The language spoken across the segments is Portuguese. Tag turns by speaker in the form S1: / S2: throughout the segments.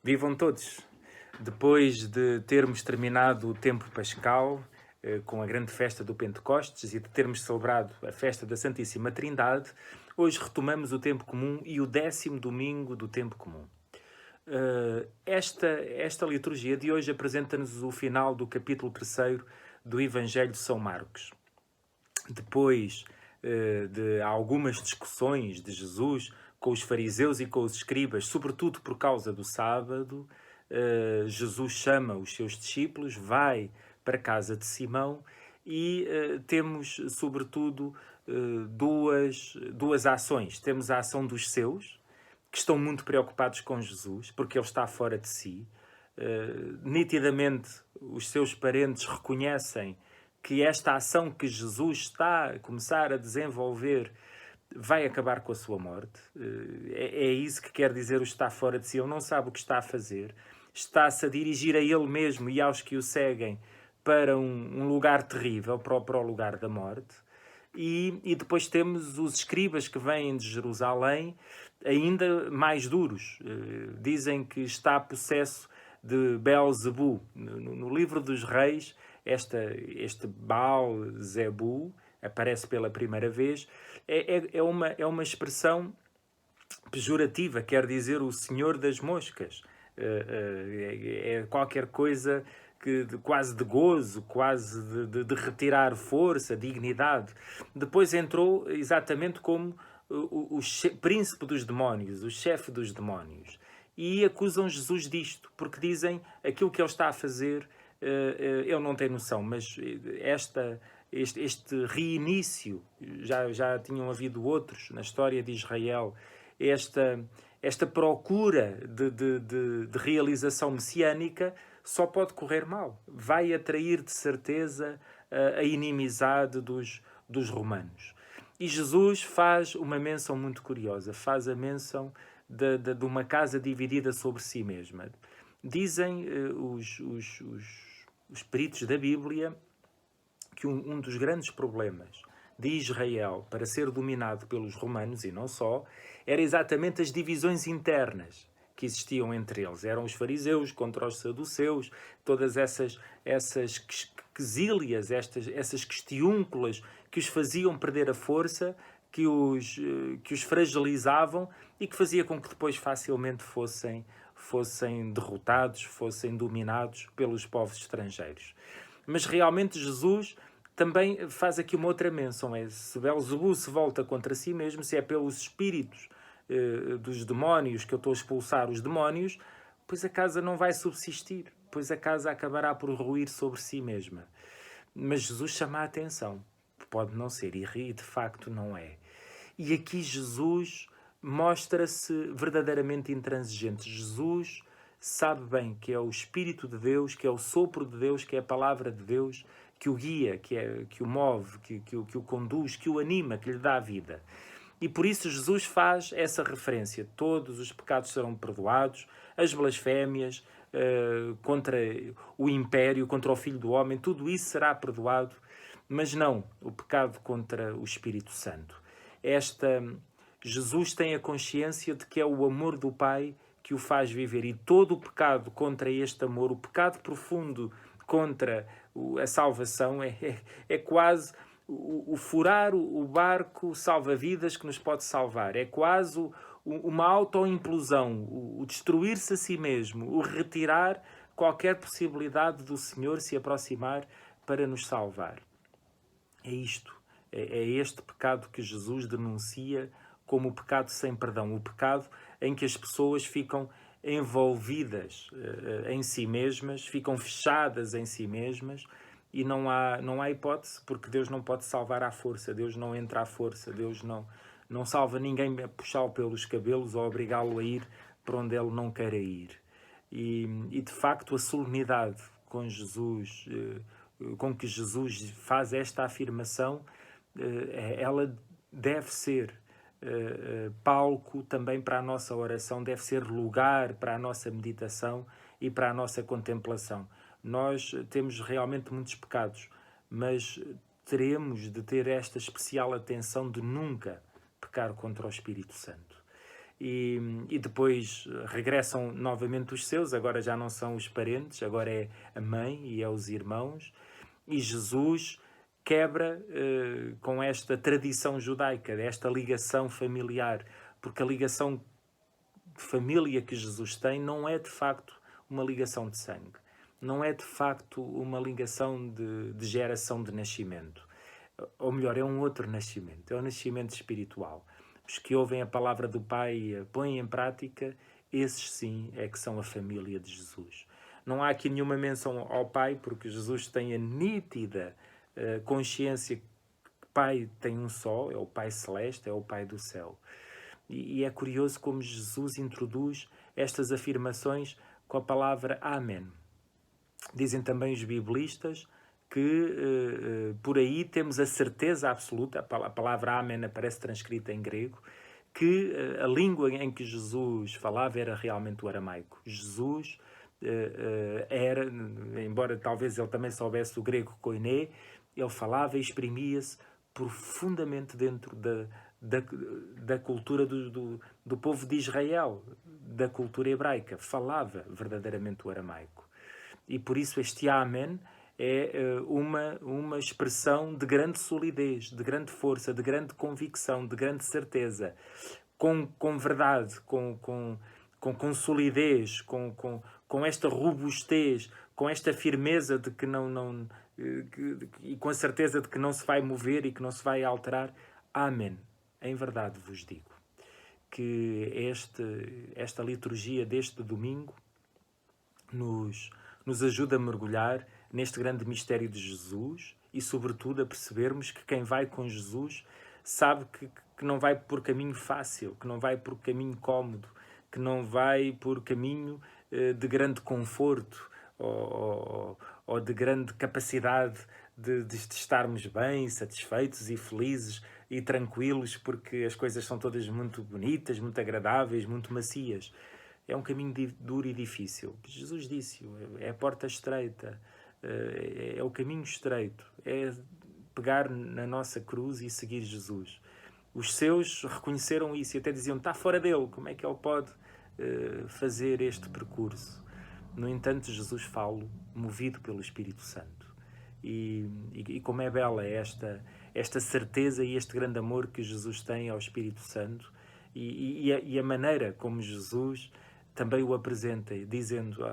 S1: Vivam todos! Depois de termos terminado o tempo pascal, com a grande festa do Pentecostes e de termos celebrado a festa da Santíssima Trindade, hoje retomamos o tempo comum e o 10º domingo do tempo comum. Esta liturgia de hoje apresenta-nos o final do capítulo 3º do Evangelho de São Marcos. Depois de algumas discussões de Jesus com os fariseus e com os escribas, sobretudo por causa do sábado, Jesus chama os seus discípulos, vai para a casa de Simão e temos, sobretudo, duas ações. Temos a ação dos seus, que estão muito preocupados com Jesus, porque ele está fora de si. Nitidamente, os seus parentes reconhecem que esta ação que Jesus está a começar a desenvolver vai acabar com a sua morte. É isso que quer dizer o está fora de si. Ele não sabe o que está a fazer. Está-se a dirigir a ele mesmo e aos que o seguem para um lugar terrível, para o lugar da morte. E depois temos os escribas que vêm de Jerusalém, ainda mais duros. Dizem que está possesso de Beelzebu. No livro dos reis, este Baal-zebu aparece pela primeira vez. É uma expressão pejorativa, quer dizer o senhor das moscas. É qualquer coisa quase de gozo, quase de retirar força, dignidade. Depois entrou exatamente como o príncipe dos demónios, o chefe dos demónios. E acusam Jesus disto, porque dizem aquilo que ele está a fazer, ele não tem noção, mas este reinício, já tinham havido outros na história de Israel, esta procura de realização messiânica só pode correr mal. Vai atrair de certeza a inimizade dos romanos. E Jesus faz uma menção muito curiosa, faz a menção de uma casa dividida sobre si mesma. Dizem os peritos da Bíblia que um dos grandes problemas de Israel para ser dominado pelos romanos, e não só, era exatamente as divisões internas que existiam entre eles. Eram os fariseus contra os saduceus, todas essas quesílias, essas questiúnculas que os faziam perder a força, que os fragilizavam e que fazia com que depois facilmente fossem derrotados, fossem dominados pelos povos estrangeiros. Mas realmente Jesus também faz aqui uma outra menção, se Beelzebu se volta contra si mesmo, se é pelos espíritos dos demónios que eu estou a expulsar os demónios, pois a casa não vai subsistir, pois a casa acabará por ruir sobre si mesma. Mas Jesus chama a atenção, pode não ser, e de facto não é. E aqui Jesus mostra-se verdadeiramente intransigente. Jesus sabe bem que é o Espírito de Deus, que é o sopro de Deus, que é a palavra de Deus, que o guia, que o move, que o conduz, que o anima, que lhe dá a vida. E por isso Jesus faz essa referência. Todos os pecados serão perdoados, as blasfémias contra o império, contra o Filho do Homem, tudo isso será perdoado, mas não o pecado contra o Espírito Santo. Jesus tem a consciência de que é o amor do Pai que o faz viver, e todo o pecado contra este amor, o pecado profundo contra a salvação, é quase o furar o barco salva-vidas que nos pode salvar. É quase uma auto-implosão, o destruir-se a si mesmo, o retirar qualquer possibilidade do Senhor se aproximar para nos salvar. É isto. É este pecado que Jesus denuncia como o pecado sem perdão, o pecado em que as pessoas ficam envolvidas em si mesmas, ficam fechadas em si mesmas, e não há hipótese, porque Deus não pode salvar à força, Deus não entra à força, Deus não salva ninguém a puxá-lo pelos cabelos ou obrigá-lo a ir para onde ele não quer ir. E de facto a solenidade com Jesus, com que Jesus faz esta afirmação, ela deve ser palco também para a nossa oração, deve ser lugar para a nossa meditação e para a nossa contemplação. Nós temos realmente muitos pecados, mas teremos de ter esta especial atenção de nunca pecar contra o Espírito Santo. e depois regressam novamente os seus, agora já não são os parentes, agora é a mãe e é os irmãos, e Jesus quebra com esta tradição judaica, esta ligação familiar, porque a ligação de família que Jesus tem não é de facto uma ligação de sangue, não é de facto uma ligação de geração de nascimento, ou melhor, é um outro nascimento, é um nascimento espiritual. Os que ouvem a palavra do Pai e a põem em prática, esses sim é que são a família de Jesus. Não há aqui nenhuma menção ao Pai, porque Jesus tem a nítida consciência que o Pai tem um só, é o Pai Celeste, é o Pai do céu. E é curioso como Jesus introduz estas afirmações com a palavra Amém. Dizem também os biblistas que por aí temos a certeza absoluta, a palavra Amém aparece transcrita em grego, que a língua em que Jesus falava era realmente o aramaico. Jesus era, embora talvez ele também soubesse o grego koiné, ele falava e exprimia-se profundamente dentro da cultura do povo de Israel, da cultura hebraica. Falava verdadeiramente o aramaico. E por isso este Amém é uma expressão de grande solidez, de grande força, de grande convicção, de grande certeza, com verdade, com solidez, com esta robustez, com esta firmeza de que e com a certeza de que não se vai mover e que não se vai alterar. Amém. Em verdade vos digo que esta liturgia deste domingo nos ajuda a mergulhar neste grande mistério de Jesus e, sobretudo, a percebermos que quem vai com Jesus sabe que não vai por caminho fácil, que não vai por caminho cómodo, que não vai por caminho de grande conforto ou de grande capacidade de estarmos bem, satisfeitos e felizes e tranquilos porque as coisas são todas muito bonitas, muito agradáveis, muito macias. É um caminho duro e difícil. Jesus disse, é a porta estreita, é o caminho estreito, é pegar na nossa cruz e seguir Jesus. Os seus reconheceram isso e até diziam, está fora dele, como é que ele pode fazer este percurso? No entanto, Jesus fala, movido pelo Espírito Santo. E como é bela esta certeza e este grande amor que Jesus tem ao Espírito Santo e a maneira como Jesus também o apresenta, dizendo,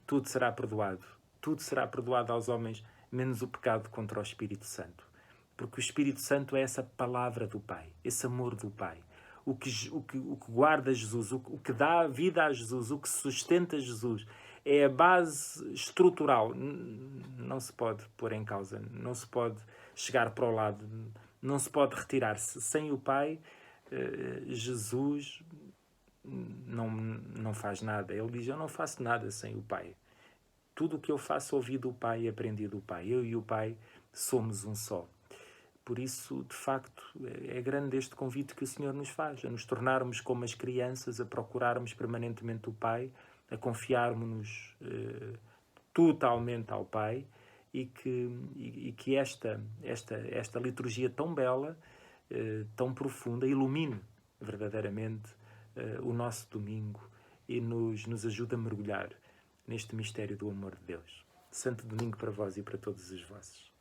S1: tudo será perdoado aos homens, menos o pecado contra o Espírito Santo. Porque o Espírito Santo é essa palavra do Pai, esse amor do Pai. O que guarda Jesus, o que dá vida a Jesus, o que sustenta Jesus, é a base estrutural. Não se pode pôr em causa, não se pode chegar para o lado, não se pode retirar-se. Sem o Pai, Jesus não faz nada. Ele diz, eu não faço nada sem o Pai. Tudo o que eu faço ouvi do Pai e aprendi do Pai. Eu e o Pai somos um só. Por isso, de facto, é grande este convite que o Senhor nos faz, a nos tornarmos como as crianças, a procurarmos permanentemente o Pai, a confiarmos-nos totalmente ao Pai e que esta liturgia tão bela, tão profunda, ilumine verdadeiramente o nosso domingo e nos ajude a mergulhar neste mistério do amor de Deus. Santo domingo para vós e para todos os vossos.